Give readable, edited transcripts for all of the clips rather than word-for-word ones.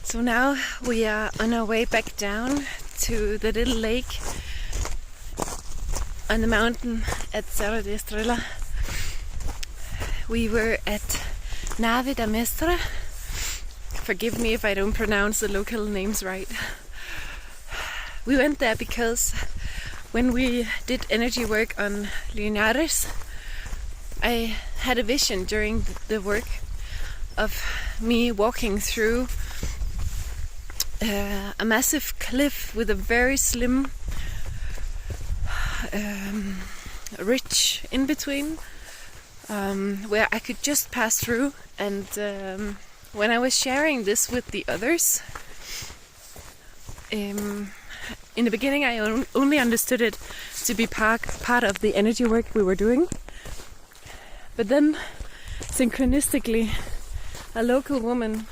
So now we are on our way back down to the little lake on the mountain at Serra da Estrela. We were at Nave da Mestra. Forgive me if I don't pronounce the local names right. We went there because when we did energy work on Linares, I had a vision during the work of me walking through a massive cliff with a very slim ridge in between, where I could just pass through. And when I was sharing this with the others, in the beginning I only understood it to be part of the energy work we were doing. But then, synchronistically, a local woman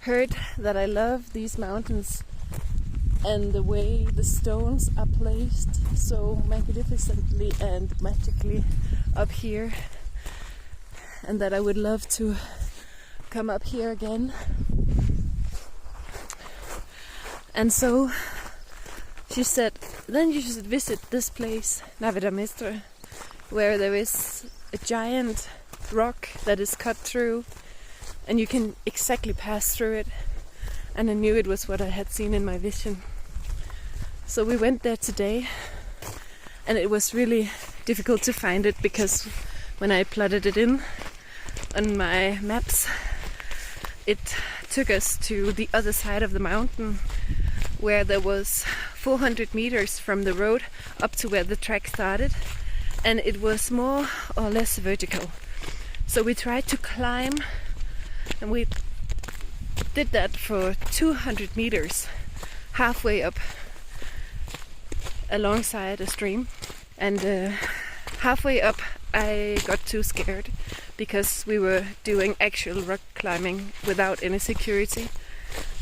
heard that I love these mountains and the way the stones are placed so magnificently and magically up here, and that I would love to come up here again. And so she said, then you should visit this place, Nave da Mestra, where there is a giant rock that is cut through and you can exactly pass through it. And I knew it was what I had seen in my vision. So we went there today, and it was really difficult to find it because when I plotted it in on my maps, it took us to the other side of the mountain, where there was 400 meters from the road up to where the track started, and it was more or less vertical. So we tried to climb, and we did that for 200 meters, halfway up alongside a stream. And halfway up I got too scared because we were doing actual rock climbing without any security,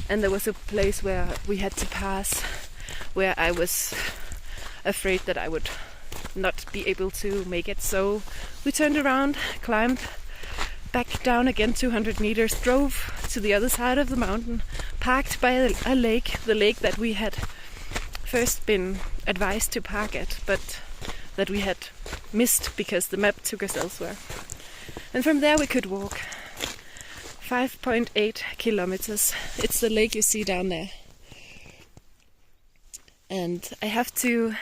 and there was a place where we had to pass where I was afraid that I would not be able to make it. So we turned around, climbed back down again 200 meters, drove to the other side of the mountain, parked by a lake, the lake that we had first been advised to park at, but that we had missed because the map took us elsewhere. And from there we could walk 5.8 kilometers. It's the lake you see down there. And I have to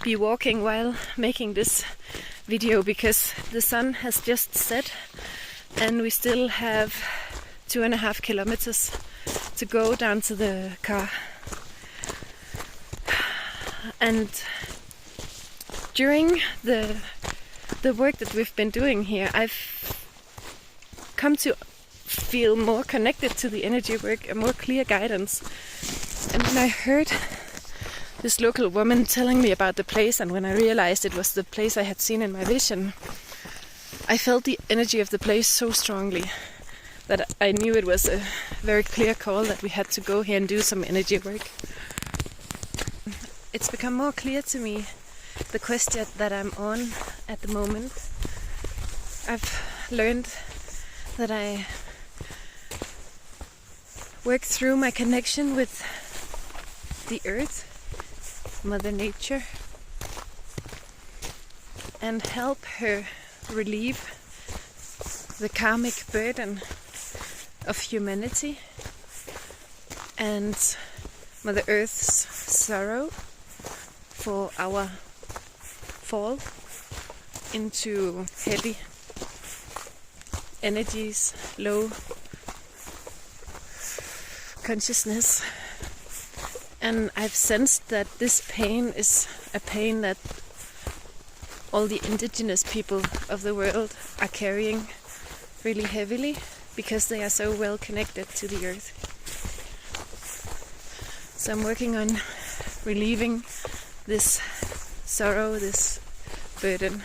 be walking while making this video because the sun has just set and we still have 2.5 kilometers to go down to the car. And during the work that we've been doing here, I've come to feel more connected to the energy work, a more clear guidance. And when I heard this local woman telling me about the place, and when I realized it was the place I had seen in my vision, I felt the energy of the place so strongly that I knew it was a very clear call that we had to go here and do some energy work. It's become more clear to me the quest that I'm on at the moment. I've learned that I work through my connection with the earth, Mother Nature, and help her relieve the karmic burden of humanity and Mother Earth's sorrow for our fall into heavy energies, low consciousness. And I've sensed that this pain is a pain that all the indigenous people of the world are carrying really heavily because they are so well connected to the earth. So I'm working on relieving this sorrow, this burden.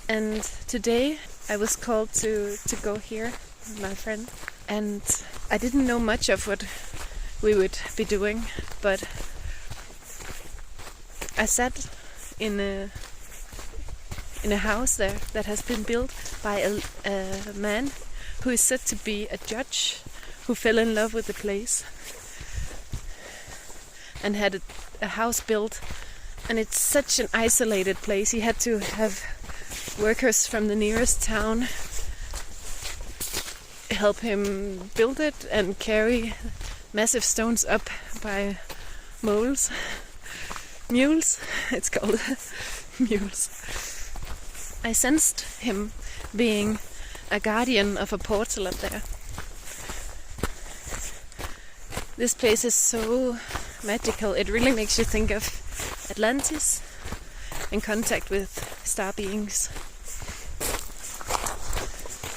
And today I was called to go here with my friend, and I didn't know much of what we would be doing, but I sat in a house there that has been built by a man who is said to be a judge who fell in love with the place and had a house built. And it's such an isolated place. He had to have workers from the nearest town help him build it and carry massive stones up by mules, it's called mules. I sensed him being a guardian of a portal up there. This place is so magical, it really makes you think of Atlantis in contact with star beings.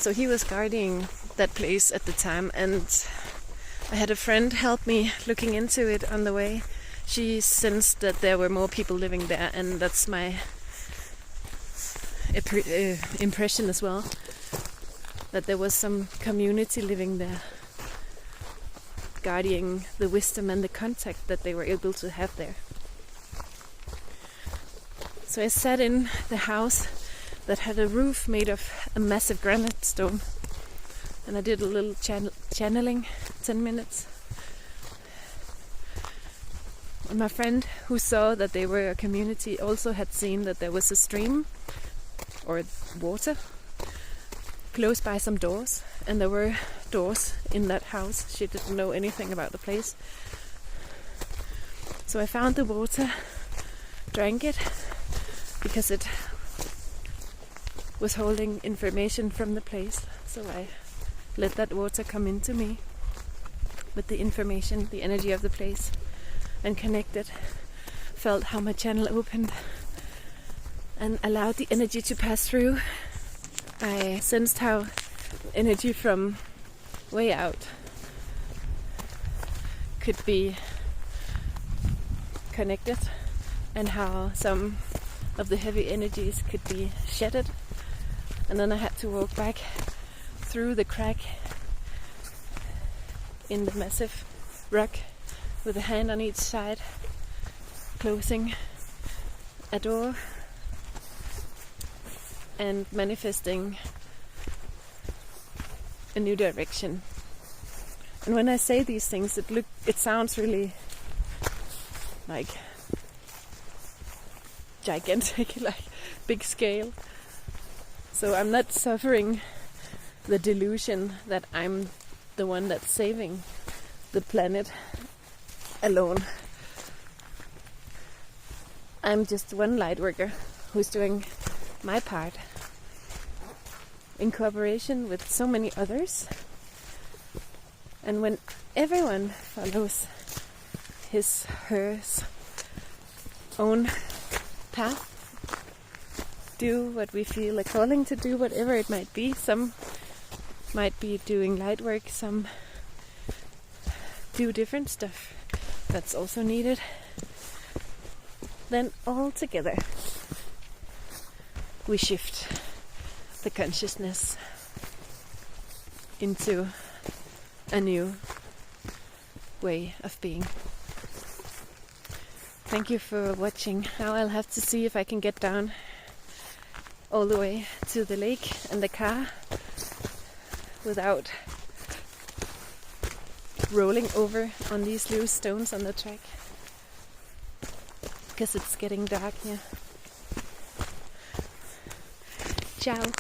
So he was guarding that place at the time, and I had a friend help me looking into it on the way. She sensed that there were more people living there, and that's my impression as well, that there was some community living there, guarding the wisdom and the contact that they were able to have there. So I sat in the house that had a roof made of a massive granite stone, and I did a little channeling, 10 minutes. And my friend, who saw that they were a community, also had seen that there was a stream or water close by some doors, and there were doors in that house. She didn't know anything about the place. So I found the water, drank it, because it was holding information from the place. So I let that water come into me with the information, the energy of the place, and connected. Felt how my channel opened and allowed the energy to pass through. I sensed how energy from way out could be connected, and how some of the heavy energies could be shattered. And then I had to walk back through the crack in the massive rock with a hand on each side, closing a door and manifesting a new direction. And when I say these things, it sounds really like gigantic, like big scale. So I'm not suffering the delusion that I'm the one that's saving the planet alone. I'm just one light worker who's doing my part in cooperation with so many others. And when everyone follows his, hers own path, do what we feel a calling to do, whatever it might be. Some might be doing light work, some do different stuff that's also needed. Then all together we shift the consciousness into a new way of being. Thank you for watching. Now I'll have to see if I can get down all the way to the lake and the car without rolling over on these loose stones on the track, because it's getting dark here. Ciao.